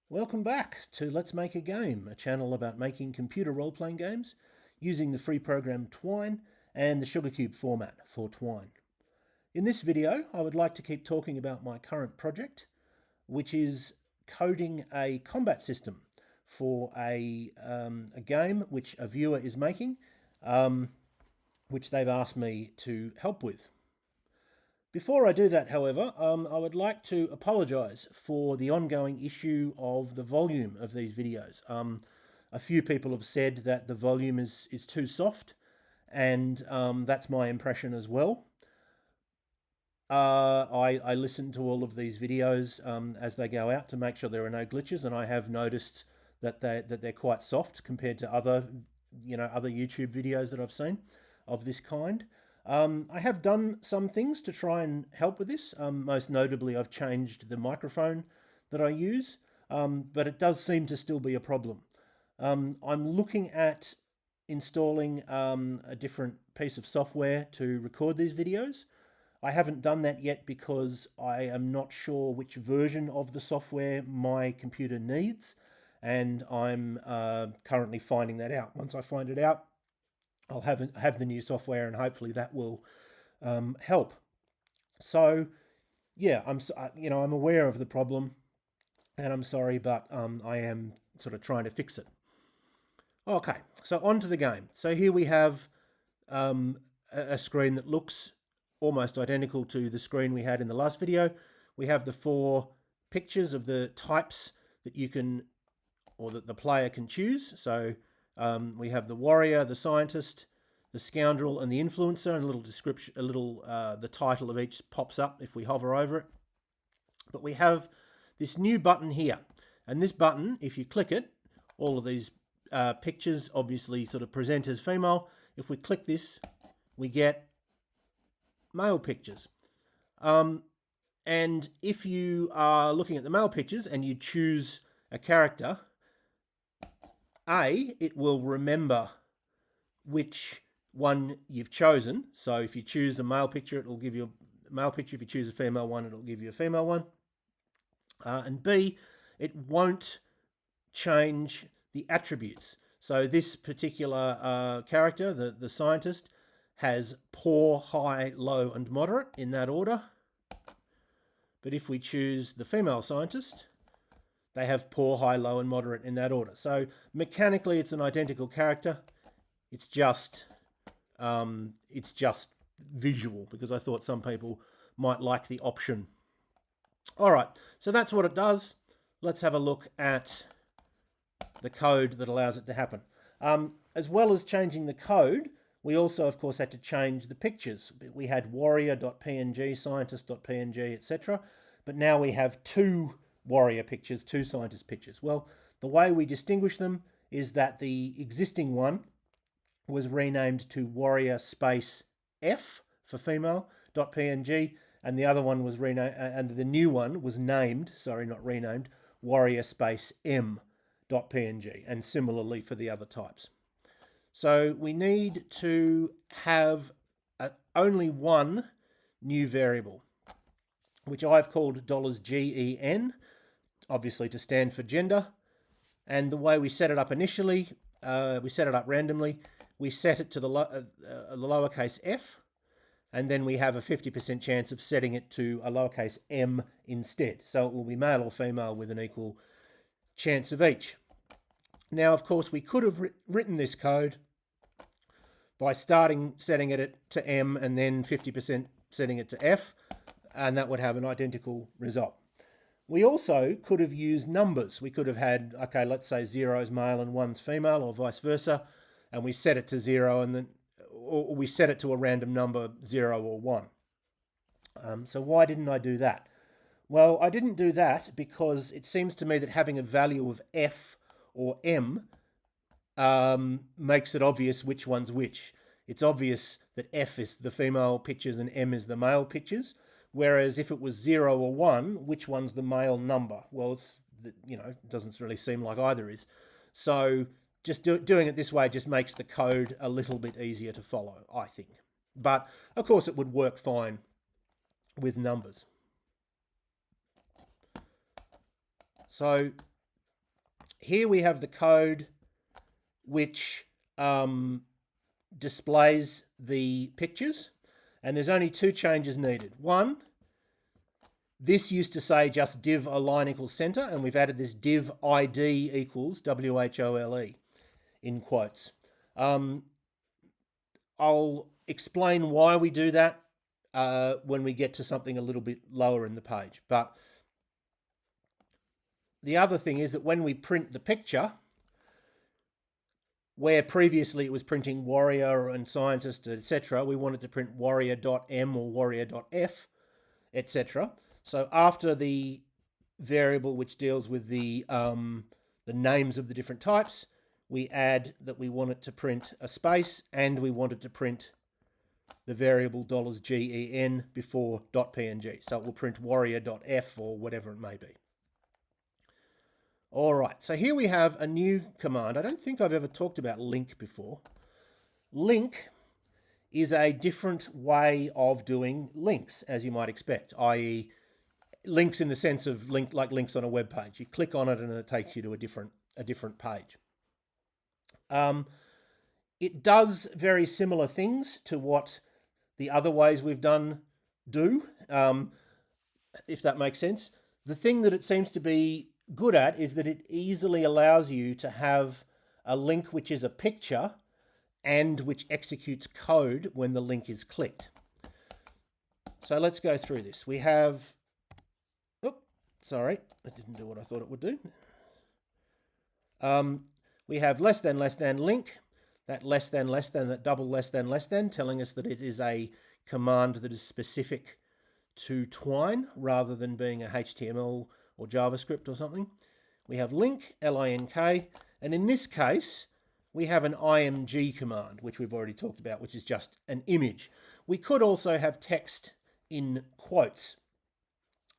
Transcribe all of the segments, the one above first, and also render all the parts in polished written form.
Welcome back to Let's Make a Game, a channel about making computer role-playing games using the free program Twine and the Sugarcube format for Twine. In this video, I would like to keep talking about my current project, which is coding a combat system for a game which a viewer is making, which they've asked me to help with. Before I do that, however, I would like to apologise for the ongoing issue of the volume of these videos. A few people have said that the volume is too soft, and that's my impression as well. I listen to all of these videos as they go out to make sure there are no glitches, and I have noticed that they're quite soft compared to other YouTube videos that I've seen of this kind. I have done some things to try and help with this. Most notably, I've changed the microphone that I use, but it does seem to still be a problem. I'm looking at installing a different piece of software to record these videos. I haven't done that yet because I am not sure which version of the software my computer needs, and I'm currently finding that out. Once I find it out, I'll have the new software, and hopefully that will help. So, yeah, I'm aware of the problem, and I'm sorry, but I am sort of trying to fix it. Okay, so on to the game. So here we have a screen that looks almost identical to the screen we had in the last video. We have the 4 pictures of the types that you can, or that the player can choose. So we have the warrior, the scientist, the scoundrel, and the influencer, and a little description, the title of each pops up if we hover over it. But we have this new button here, and this button, if you click it, all of these pictures obviously sort of present as female. If we click this, we get male pictures. And if you are looking at the male pictures and you choose a character, it will remember which one you've chosen. So if you choose a male picture, it will give you a male picture. If you choose a female one, it'll give you a female one. And B, it won't change the attributes. So this particular character, the scientist, has poor, high, low, and moderate in that order. But if we choose the female scientist, they have poor, high, low, and moderate in that order. So mechanically, it's an identical character. It's just visual, because I thought some people might like the option. All right, so that's what it does. Let's have a look at the code that allows it to happen. As well as changing the code, we also, of course, had to change the pictures. We had warrior.png, scientist.png, etc. But now we have 2 warrior pictures, 2 scientist pictures. Well, the way we distinguish them is that the existing one was renamed to warrior space F for female.png, and the other one was renamed, and the new one was named, sorry, not renamed, warrior space M.png, and similarly for the other types. So we need to have only one new variable, which I've called $GEN, obviously to stand for gender. And the way we set it up initially, we set it up randomly. We set it to the lowercase f, and then we have a 50% chance of setting it to a lowercase m instead. So it will be male or female with an equal chance of each. Now, of course, we could have written this code by setting it to M and then 50% setting it to F, and that would have an identical result. We also could have used numbers. We could have had, okay, let's say 0 is male and 1's female, or vice versa, and we set it to 0, and then, or we set it to a random number, 0 or 1. So why didn't I do that? Well, I didn't do that because it seems to me that having a value of F or M makes it obvious which one's which. It's obvious that F is the female pictures and M is the male pictures. Whereas if it was 0 or 1, which one's the male number? Well, it doesn't really seem like either is. So just doing it this way just makes the code a little bit easier to follow, I think. But of course, it would work fine with numbers. So here we have the code which displays the pictures, and there's only two changes needed. One, this used to say just div align equals center, and we've added this div ID equals WHOLE in quotes. I'll explain why we do that when we get to something a little bit lower in the page. But the other thing is that when we print the picture, where previously it was printing warrior and scientist, etc., we wanted to print warrior.m or warrior.f, etc. So after the variable which deals with the names of the different types, we add that we want it to print a space, and we wanted to print the variable $gen before .png. So it will print warrior.f or whatever it may be. All right, so here we have a new command. I don't think I've ever talked about link before. Link is a different way of doing links, as you might expect, i.e. links in the sense of link, like links on a web page. You click on it and it takes you to a different page. It does very similar things to what the other ways we've done do, if that makes sense. The thing that it seems to be good at is that it easily allows you to have a link which is a picture and which executes code when the link is clicked. So let's go through this. We have, sorry, it didn't do what I thought it would do. We have less than link, that less than, that double less than, telling us that it is a command that is specific to Twine rather than being a HTML or JavaScript or something. We have link, L-I-N-K, and in this case, we have an img command, which we've already talked about, which is just an image. We could also have text in quotes,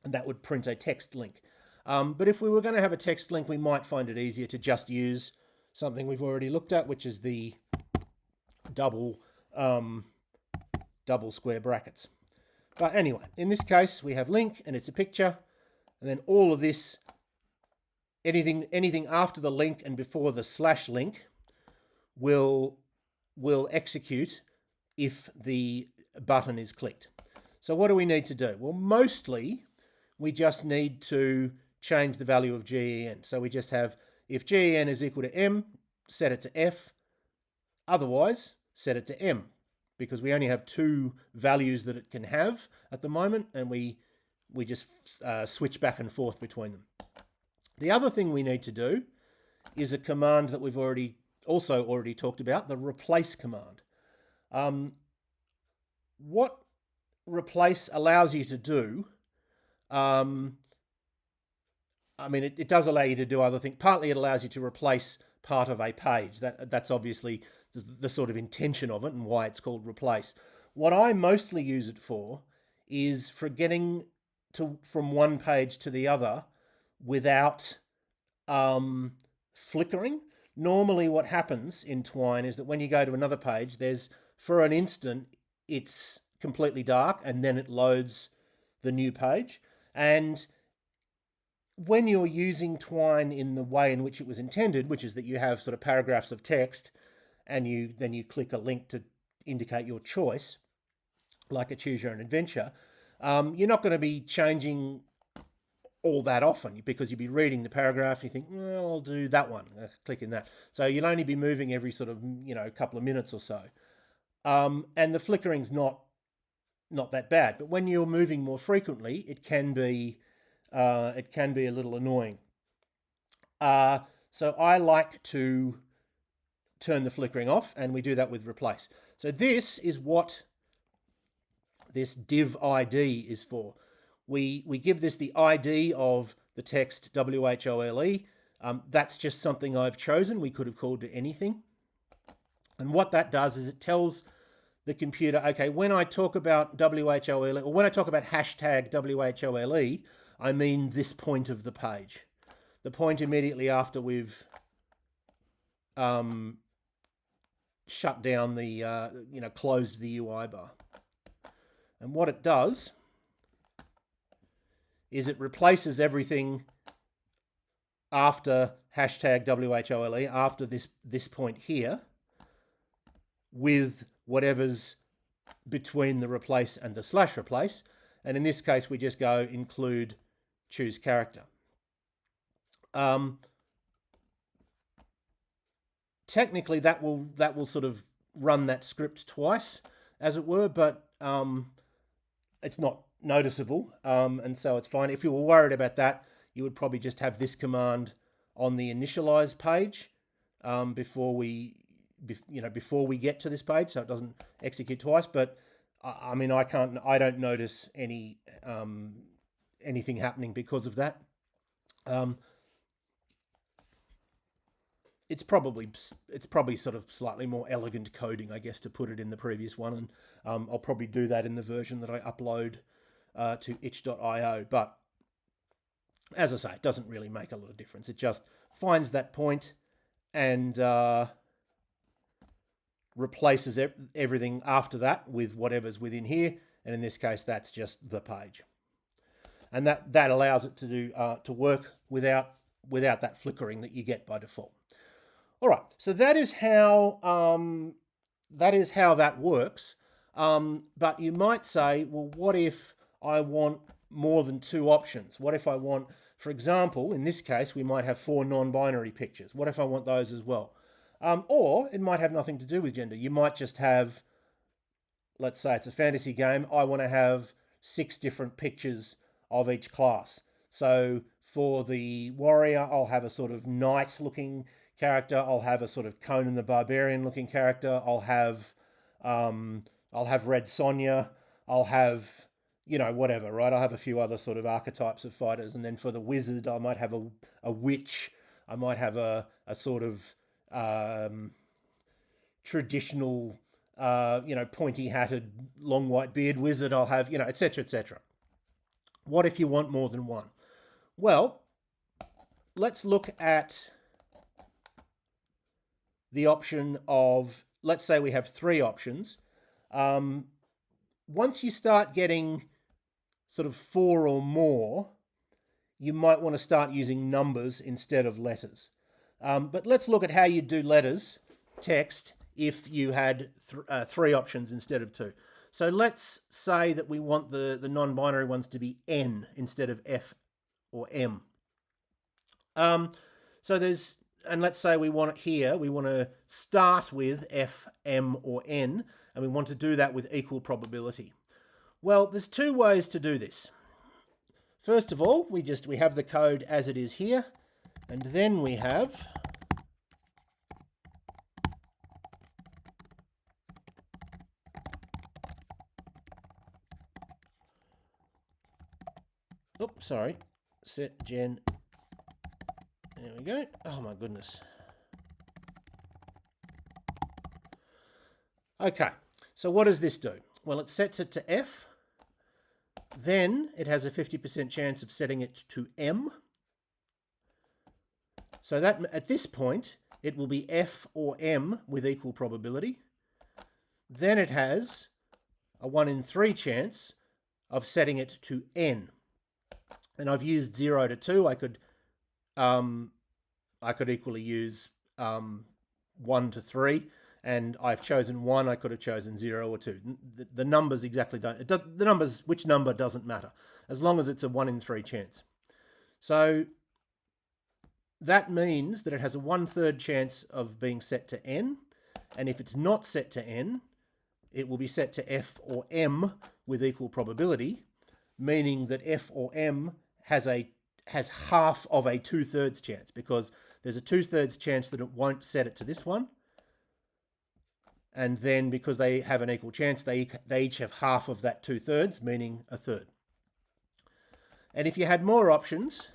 and that would print a text link. But if we were going to have a text link, we might find it easier to just use something we've already looked at, which is the double square brackets. But anyway, in this case, we have link, and it's a picture. And then all of this, anything after the link and before the /link will execute if the button is clicked. So what do we need to do? Well, mostly we just need to change the value of gen. So we just have, if gen is equal to m, set it to f. Otherwise, set it to m, because we only have two values that it can have at the moment, and we just switch back and forth between them. The other thing we need to do is a command that we've already talked about, the replace command. What replace allows you to do, it does allow you to do other things. Partly it allows you to replace part of a page. That's obviously the sort of intention of it and why it's called replace. What I mostly use it for is for getting from one page to the other without flickering. Normally what happens in Twine is that when you go to another page, for an instant, it's completely dark, and then it loads the new page. And when you're using Twine in the way in which it was intended, which is that you have sort of paragraphs of text, and then you click a link to indicate your choice, like a Choose Your Own Adventure, you're not going to be changing all that often, because you'll be reading the paragraph and you think, well, I'll do that one, click in that. So you'll only be moving every sort of, couple of minutes or so. And the flickering's not that bad. But when you're moving more frequently, it can be a little annoying. So I like to turn the flickering off, and we do that with replace. So this is what this div ID is for. We give this the ID of the text WHOLE. That's just something I've chosen. We could have called it anything. And what that does is it tells the computer, okay, when I talk about WHOLE, or when I talk about hashtag WHOLE, I mean this point of the page. The point immediately after we've shut down the, closed the UI bar. And what it does is it replaces everything after hashtag WHOLE, after this point here, with whatever's between the replace and the slash replace. And in this case, we just go include choose character. Technically, that will sort of run that script twice, as it were, but it's not noticeable, and so it's fine. If you were worried about that, you would probably just have this command on the initialize page before we get to this page, so it doesn't execute twice. But I mean, I don't notice anything happening because of that. It's probably sort of slightly more elegant coding, I guess, to put it in the previous one, and I'll probably do that in the version that I upload to itch.io. But as I say, it doesn't really make a lot of difference. It just finds that point and replaces everything after that with whatever's within here, and in this case, that's just the page, and that allows it to do to work without that flickering that you get by default. All right, so that is how that works. But you might say, well, what if I want more than two options? What if I want, for example, in this case, we might have 4 non-binary pictures. What if I want those as well? Or it might have nothing to do with gender. You might just have, let's say it's a fantasy game, I want to have 6 different pictures of each class. So for the warrior, I'll have a sort of knight-looking character. I'll have a sort of Conan the Barbarian-looking character. I'll have Red Sonja. I'll have, whatever, right? I'll have a few other sort of archetypes of fighters. And then for the wizard, I might have a witch. I might have a sort of traditional, pointy-hatted, long white beard wizard. I'll have, etc., etc. What if you want more than one? Well, let's look at the option of, let's say we have 3 options. Once you start getting sort of 4 or more, you might want to start using numbers instead of letters. But let's look at how you do letters, text, if you had 3 options instead of 2. So let's say that we want the non-binary ones to be N instead of F or M. And let's say we want it here, we want to start with F, M, or N, and we want to do that with equal probability. Well, there's 2 ways to do this. First of all, we have the code as it is here, and then we have set gen. There we go. Oh my goodness. Okay, so what does this do? Well, it sets it to F. Then it has a 50% chance of setting it to M. So that at this point, it will be F or M with equal probability. Then it has a 1 in 3 chance of setting it to N. And I've used 0 to 2. I could equally use 1 to 3, and I've chosen 1. I could have chosen 0 or 2. The numbers exactly don't. The numbers, which number doesn't matter, as long as it's a 1 in 3 chance. So that means that it has a 1/3 chance of being set to N, and if it's not set to N, it will be set to F or M with equal probability, meaning that F or M has half of a 2/3 chance, because there's a 2/3 chance that it won't set it to this one. And then because they have an equal chance, they each have half of that 2/3, meaning a third. And if you had more options,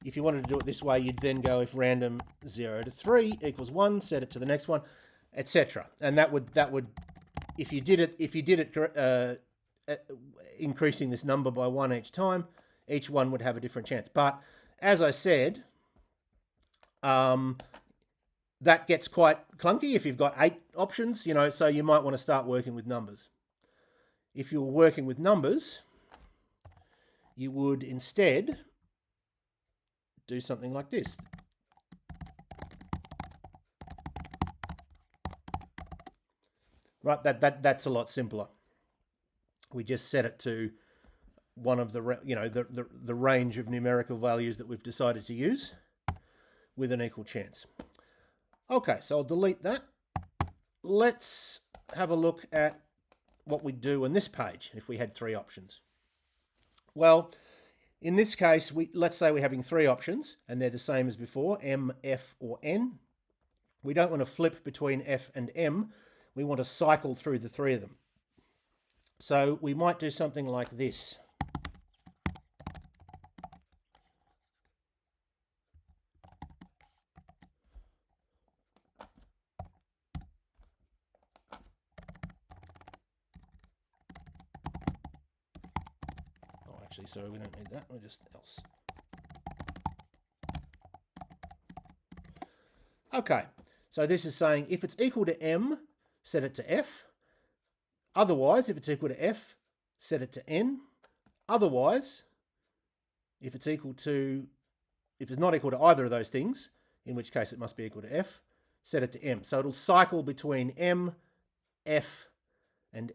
if you wanted to do it this way, you'd then go if random 0 to 3 equals 1, set it to the next one, etc. And that would if you did it increasing this number by 1 each time, each one would have a different chance. But as I said, that gets quite clunky if you've got 8 options, so you might want to start working with numbers. If you were working with numbers, you would instead do something like this. Right, that's a lot simpler. We just set it to one of the the range of numerical values that we've decided to use with an equal chance. Okay, so I'll delete that. Let's have a look at what we'd do on this page if we had three options. Well, in this case, let's say we're having three options and they're the same as before, M, F, or N. We don't want to flip between F and M. We want to cycle through the three of them. So we might do something like this. Oh, actually, sorry, we don't need that. We're just else. Okay, so this is saying if it's equal to M, set it to F. Otherwise, if it's equal to F, set it to N. Otherwise, if it's not equal to either of those things, in which case it must be equal to F, set it to M. So it'll cycle between M, F, and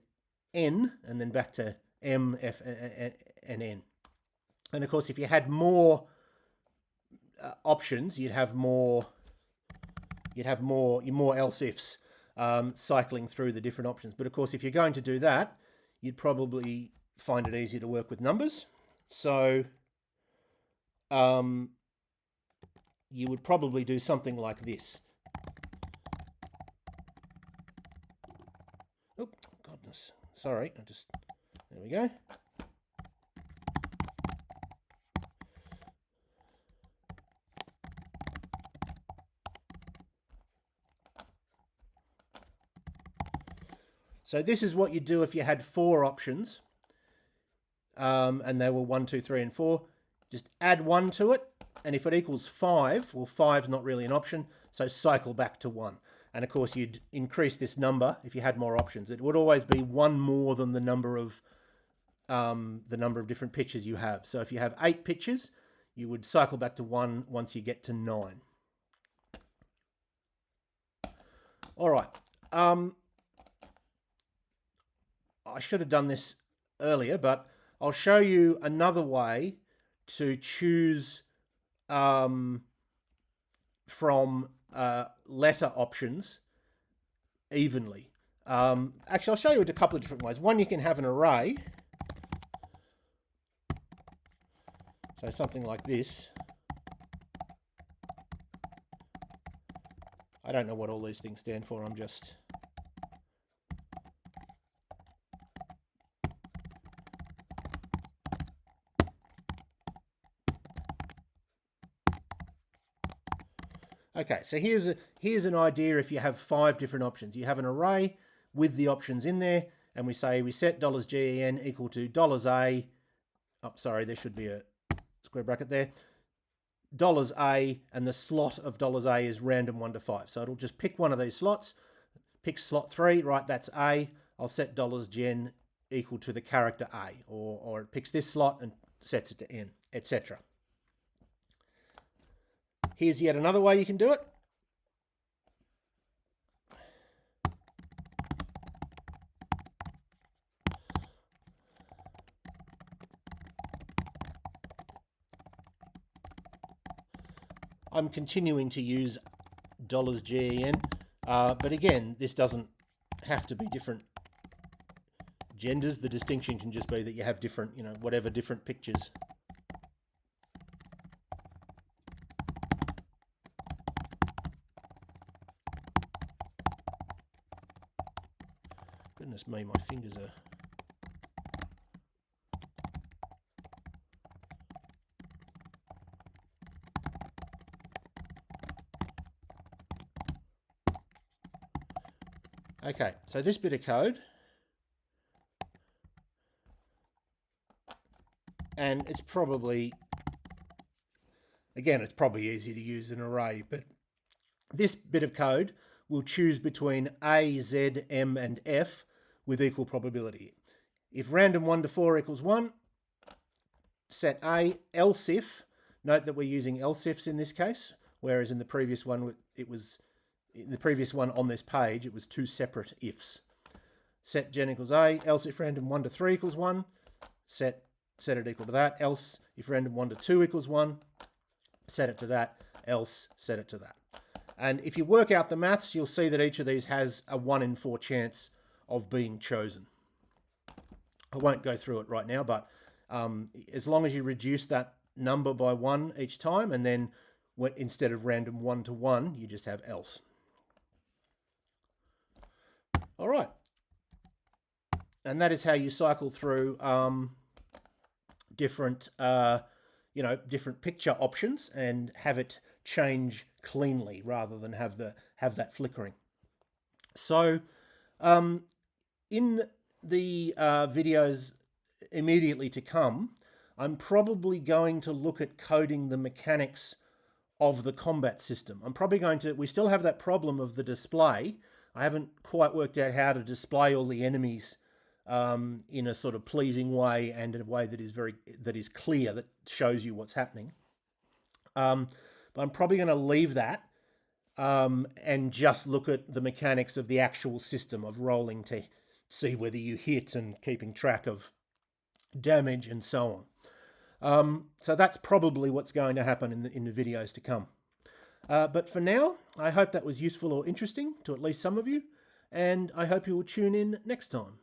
N, and then back to M, F, and N. And of course, if you had more options, you'd have more else ifs. Cycling through the different options. But of course, if you're going to do that, you'd probably find it easier to work with numbers. So you would probably do something like this. Oh, goodness. Sorry. There we go. So this is what you do if you had four options, and they were 1, 2, 3, and 4. Just add 1 to it, and if it equals 5, well, 5's not really an option, so cycle back to 1. And of course, you'd increase this number if you had more options. It would always be 1 more than the number of different pictures you have. So if you have 8 pictures, you would cycle back to 1 once you get to 9. All right. I should have done this earlier, but I'll show you another way to choose from letter options evenly. Actually, I'll show you a couple of different ways. One, you can have an array. So something like this. I don't know what all these things stand for. I'm just... Okay, so here's an idea if you have 5 different options. You have an array with the options in there, and we say we set $GEN equal to $A. Oh, sorry, there should be a square bracket there. $A, and the slot of $A is random 1 to 5. So it'll just pick one of these slots, pick slot 3, right, that's A. I'll set $Gen equal to the character A, or it picks this slot and sets it to N, etc. Here's yet another way you can do it. I'm continuing to use $GEN, but again, this doesn't have to be different genders. The distinction can just be that you have different, whatever different pictures. Goodness me, my fingers are... Okay, so this bit of code, and it's probably, again, it's probably easy to use an array, but this bit of code will choose between A, Z, M, and F with equal probability. If random 1 to 4 equals 1, set A, else if Note that we're using else ifs in this case, whereas in the previous one on this page it was two separate ifs. Set gen equals a, else if random 1 to 3 equals 1, set it equal to that, else if random 1 to 2 equals 1, set it to that, else set it to that. And if you work out the maths, you'll see that each of these has a 1 in 4 chance of being chosen. I won't go through it right now, but as long as you reduce that number by 1 each time, and then instead of random 1 to 1, you just have else. All right. And that is how you cycle through different different picture options and have it change cleanly rather than have that flickering. So in the videos immediately to come, I'm probably going to look at coding the mechanics of the combat system. I'm probably going to, we still have that problem of the display. I haven't quite worked out how to display all the enemies in a sort of pleasing way and in a way that is clear, that shows you what's happening. But I'm probably going to leave that and just look at the mechanics of the actual system of rolling to see whether you hit and keeping track of damage and so on. So that's probably what's going to happen in the videos to come. But for now, I hope that was useful or interesting to at least some of you, and I hope you will tune in next time.